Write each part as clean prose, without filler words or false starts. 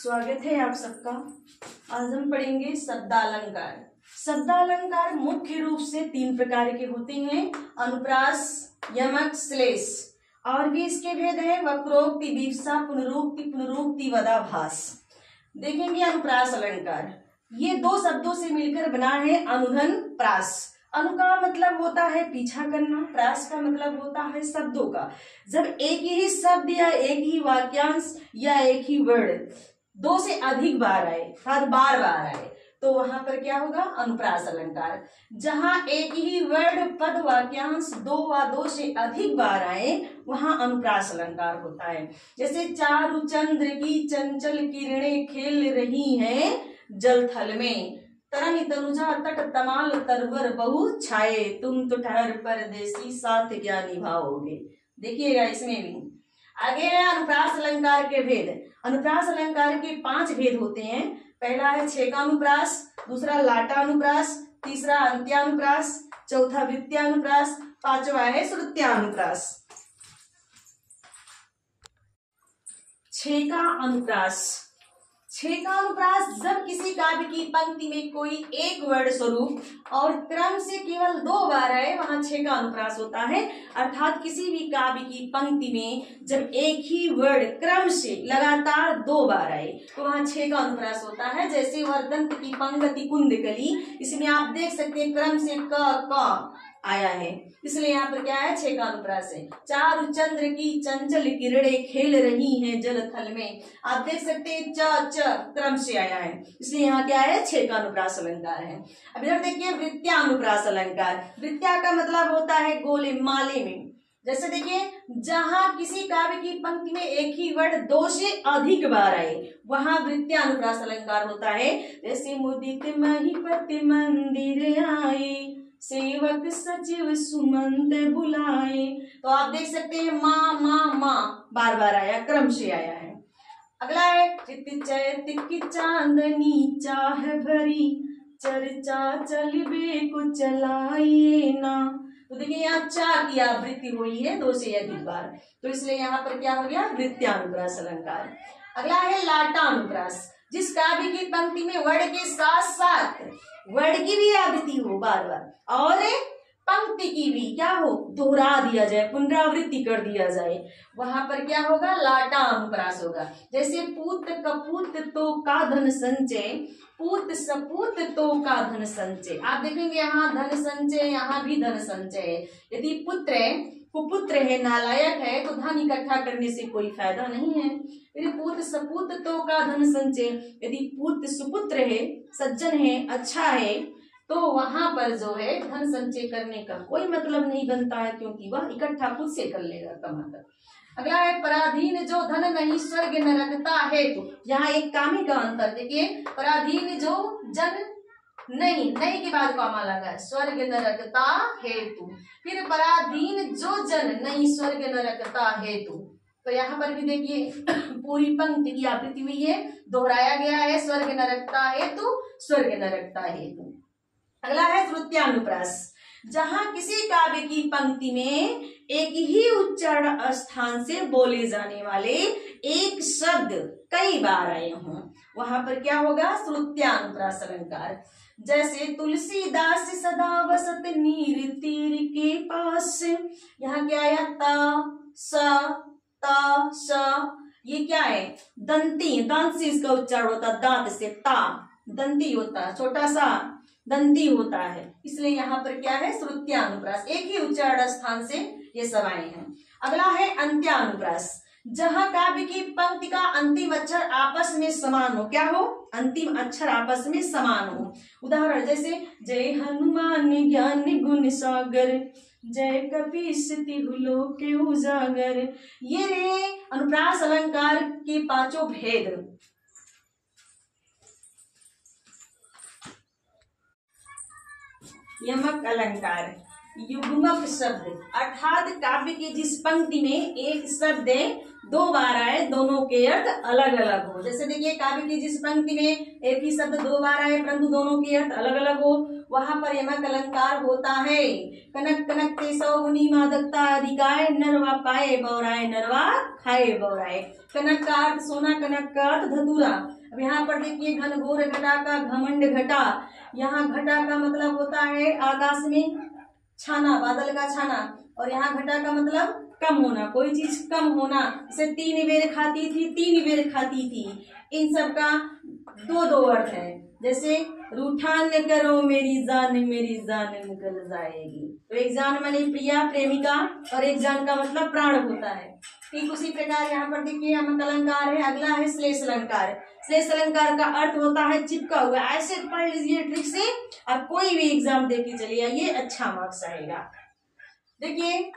स्वागत है आप सबका। आज हम पढ़ेंगे शब्दालंकार। शब्दालंकार मुख्य रूप से 3 प्रकार के होते हैं, अनुप्रास, यमक, श्लेष। और भी इसके भेद है, वक्रोक्ति, विवक्षा, पुनरुक्ति, पुनरुक्ति, वदाभास। देखेंगे अनुप्रास अलंकार, ये 2 शब्दों से मिलकर बना है अनुधन प्रास। अनु का मतलब होता है पीछा करना, प्रास का मतलब होता है शब्दों का। जब एक ही शब्द या एक ही वाक्यांश या एक ही वर्ड 2 से अधिक बार आए, बार बार आए, तो वहां पर क्या होगा, अनुप्रास अलंकार। जहां एक ही वर्ड, पद, वाक्यांश 2 व 2 से अधिक बार आए, वहां अनुप्रास अलंकार होता है। जैसे चारु चंद्र की चंचल किरणें खेल रही हैं जल थल में, तरंग तनुजा तट तमाल तरवर बहु छाए, तुम तो ठहर परदेसी साथ क्या निभाओगे। देखिएगा इसमें भी आगे है अनुप्रास अलंकार के भेद। अनुप्रास अलंकार के 5 भेद होते हैं। पहला है छेकानुप्रास, दूसरा लाटानुप्रास, तीसरा अंत्यानुप्रास, चौथा वृत्त्यानुप्रास, 5वां है श्रुत्यानुप्रास। छेका अनुप्रास। छेकानुप्रास जब किसी काव्य की पंक्ति में कोई एक वर्ड स्वरूप और क्रम से केवल 2 बार आए, वहां छेकानुप्रास होता है। अर्थात किसी भी काव्य की पंक्ति में जब एक ही वर्ड क्रम से लगातार 2 बार आए, तो वहां छेकानुप्रास होता है। जैसे वर्दंत की पंक्ति कुंदकली, इसमें आप देख सकते हैं क्रम से क आया है, इसलिए यहाँ पर क्या है, छेकानुप्रास है। चारु चंद्र की चंचल किरणें खेल रही हैं जल थल में, आप देख सकते हैं च क्रम से आया है, इसलिए यहाँ क्या है, छेकानुप्रास अलंकार है। अब इधर देखिए वृत्त्यानुप्रास अलंकार। वृत्त्या का मतलब होता है गोले, माले में। जैसे देखिए, जहां किसी काव्य की पंक्ति में एक ही वर्ड 2 से अधिक बार आए, वहां वृत्त्यानुप्रास अलंकार होता है। जैसे मुदित महिपति मंदिर आए, सेवक सचिव सुमंत बुलाए, तो आप देख सकते हैं माँ बार बार आया, क्रम से आया है। अगला है चित चैत की चांदनी चाह भरी, चर्चा चलबे को चलाइए ना। तो देखिए यहाँ चा की आवृत्ति हुई है 2 से अधिक बार, तो इसलिए यहाँ पर क्या हो गया, वृत्त्यानुप्रास अलंकार। अगला है लाटानुप्रास। जिस काव्य की पंक्ति में वर्ड के साथ साथ वर्ड की भी आवृत्ति हो बार बार, और पंक्ति की भी क्या हो, दोहरा दिया जाए, पुनरावृत्ति कर दिया जाए, वहां पर क्या होगा, लाटानुप्रास होगा। जैसे पूत कपूत तो का धन संचय, पूत सपूत तो का धन संचय। आप देखेंगे यहाँ धन संचय, यहाँ भी धन संचय। यदि पुत्र कुपुत्र है, नालायक है, तो धन इकट्ठा करने से कोई फायदा नहीं है। यदि पूत सपूत तो का धन संचय, यदि पुत्र सुपुत्र है, सज्जन है, अच्छा है, तो वहां पर जो है धन संचय करने का कोई मतलब नहीं बनता है, क्योंकि वह इकट्ठा खुद से कर लेगा कमाकर। अगला है पराधीन जो धन नहीं स्वर्ग नरकता है। तो यहाँ एक कामी का अंतर देखिए, पराधीन जो जन नहीं के बाद कॉमा लगा है, स्वर्ग नरकता हेतु। फिर पराधीन जो जन नहीं स्वर्ग नरकता हेतु, तो यहाँ पर भी देखिए पूरी पंक्ति की आवृत्ति हुई है, दोहराया गया है, स्वर्ग नरकता हेतु, स्वर्ग नरकता हेतु। अगला है श्रुत्यानुप्रास। जहां किसी काव्य की पंक्ति में एक ही उच्चारण स्थान से बोले जाने वाले एक शब्द कई बार आए हों, वहां पर क्या होगा, श्रुत्यानुप्रास अलंकार। जैसे तुलसीदास सदा वसत नीर तीर के पास, यहाँ क्या आया, ये क्या है, दंती, दांत से इसका उच्चारण होता, दांत से ता, दंती होता, छोटा सा दंती होता है, इसलिए यहाँ पर क्या है, श्रुत्यानुप्रास, एक ही उच्चारण स्थान से ये सब आए हैं। अगला है अंत्यानुप्रास। जहां काव्य की पंक्ति का अंतिम अक्षर आपस में समान हो, क्या हो, अंतिम अक्षर आपस में समान हो। उदाहरण जैसे जय हनुमान ज्ञान गुण सागर, जय कपीस तिहुलो के उजागर। ये रे अनुप्रास अलंकार के 5 भेद। यमक अलंकार। युग्मक शब्द, अर्थात काव्य की जिस पंक्ति में एक शब्द दो बार आए, दोनों के अर्थ अलग अलग हो। जैसे देखिए, काव्य की जिस पंक्ति में एक ही शब्द दो बार आए परंतु दोनों के अर्थ अलग अलग हो, वहां पर यमक अलंकार होता है। कनक कनक ते सौगुनी मादकता अधिकाय, नरवा पाए बौराए नरवा खाए बौराए। कनक का अर्थ सोना, कनक का अर्थ धतूरा। अब यहाँ पर देखिए, घनघोर घटा का घमंड घटा, यहाँ घटा का मतलब होता है आकाश में छाना, बादल का छाना, और यहाँ घटा का मतलब कम होना, कोई चीज कम होना। जैसे 3 बेर खाती थी, 3 बेर खाती थी, इन सब का दो दो अर्थ है। जैसे रूठा न करो मेरी जान निकल जाएगी, तो एक जान माने प्रिया, प्रेमिका, और एक जान का मतलब प्राण होता है। ठीक उसी प्रकार यहाँ पर देखिए, यमक अलंकार है। अगला है श्लेष अलंकार। श्लेष अलंकार का अर्थ होता है चिपका हुआ। ऐसे पढ़ लीजिए ट्रिक से, आप कोई भी एग्जाम दे के चलिए आइए, अच्छा मार्क्स आएगा। देखिए,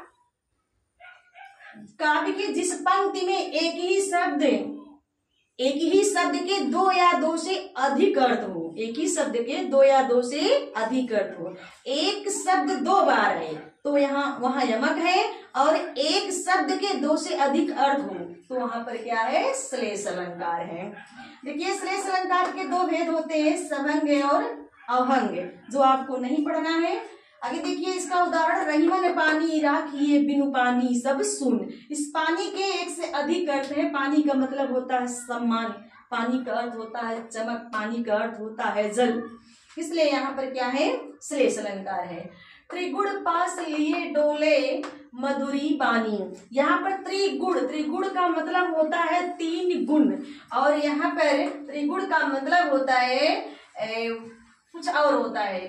काव्य की जिस पंक्ति में एक ही शब्द के दो या दो से अधिक अर्थ हो, एक ही शब्द के दो या दो से अधिक अर्थ हो, एक शब्द दो बार है तो वहां यमक है, और एक शब्द के दो से अधिक अर्थ हो तो वहां पर क्या है, श्लेष अलंकार है। देखिए, श्लेष अलंकार के दो भेद होते हैं, सभंग और अभंग, जो आपको नहीं पढ़ना है। आगे देखिए, इसका उदाहरण, रहीमन पानी राखिए बिनु पानी सब सुन। इस पानी के एक से अधिक अर्थ है। पानी का मतलब होता है सम्मान, पानी का अर्थ होता है चमक, पानी का अर्थ होता है जल, इसलिए यहाँ पर क्या है, श्लेष अलंकार है। त्रिगुण पास लिए डोले मधुरी बानी, यहाँ पर त्रिगुण का मतलब होता है 3 गुण, और यहाँ पर त्रिगुण का मतलब होता है कुछ और होता है,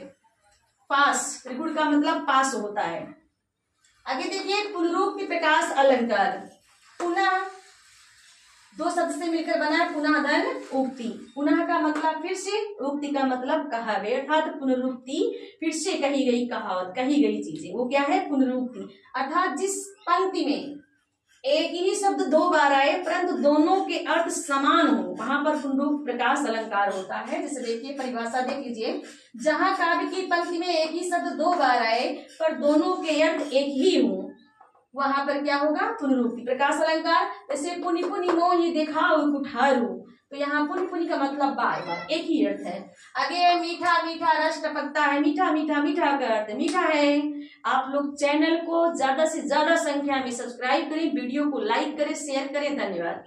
पास। त्रिगुण का मतलब पास होता है। आगे देखिए, पुनरुक्ति प्रकाश अलंकार। पुनः दो शब्द से मिलकर बना है, पुनः धन उक्ति। पुनः का मतलब फिर से, उक्ति का मतलब कहा गया, अर्थात पुनरुक्ति, फिर से कही गई कहावत, कही गई चीजें, वो क्या है, पुनरुक्ति। अर्थात जिस पंक्ति में एक ही शब्द दो बार आए परंतु दोनों के अर्थ समान हो, वहां पर पुनरुक्ति प्रकाश अलंकार होता है। जैसे देखिए, परिभाषा देख लीजिए, जहां काव्य की पंक्ति में एक ही शब्द दो बार आए पर दोनों के अर्थ एक ही हो, वहां पर क्या होगा, पुनरुक्ति प्रकाश अलंकार। जैसे पुनि पुनि मोहि देखाओ कुठारू, तो यहाँ पुनि पुनि का मतलब बार बार, एक ही अर्थ है। आगे मीठा मीठा रस टपकता है, मीठा मीठा मीठा का अर्थ मीठा है। आप लोग चैनल को ज्यादा से ज्यादा संख्या में सब्सक्राइब करें, वीडियो को लाइक करें, शेयर करें। धन्यवाद।